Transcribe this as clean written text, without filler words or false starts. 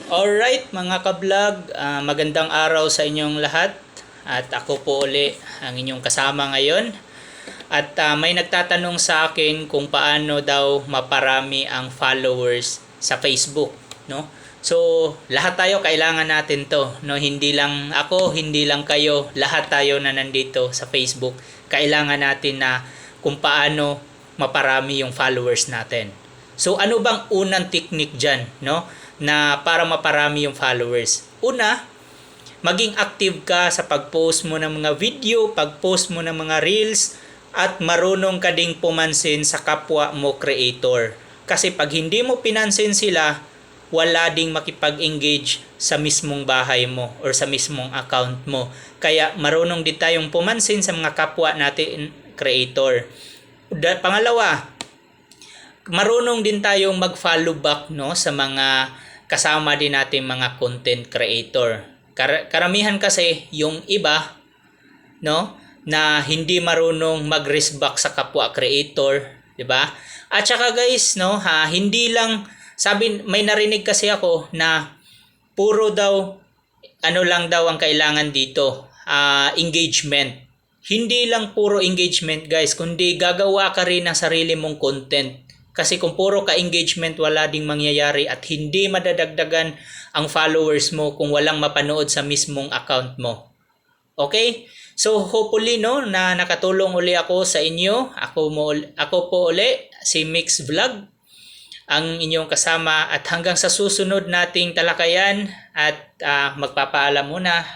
Alright mga ka-vlog, magandang araw sa inyong lahat. At ako po uli ang inyong kasama ngayon. At may nagtatanong sa akin kung paano daw maparami ang followers sa Facebook, no? So, lahat tayo kailangan natin 'to, no? Hindi lang ako, hindi lang kayo, lahat tayo na nandito sa Facebook, kailangan natin na kung paano maparami yung followers natin. So, ano bang unang technique diyan, no? Na para maparami yung followers. Una, maging active ka sa pag-post mo ng mga video, pag-post mo ng mga reels, at marunong ka ding pumansin sa kapwa mo creator. Kasi pag hindi mo pinansin sila, wala ding makipag-engage sa mismong bahay mo or sa mismong account mo. Kaya marunong din tayong pumansin sa mga kapwa natin creator. Pangalawa, marunong din tayong mag-follow back, no, sa mga kasama din natin mga content creator. Karamihan kasi yung iba, no, na hindi marunong mag-respect sa kapwa creator, 'di ba? At saka guys, no, hindi lang may narinig kasi ako na puro daw ano lang daw ang kailangan dito, engagement. Hindi lang puro engagement guys, kundi gagawa ka rin ng sarili mong content. Kasi kung puro ka engagement, wala ding mangyayari at hindi madadagdagan ang followers mo kung walang mapanood sa mismong account mo. Okay? So hopefully no na nakatulong uli ako sa inyo. Ako po uli si Mix Vlog, ang inyong kasama, at hanggang sa susunod nating talakayan at magpapaalam muna.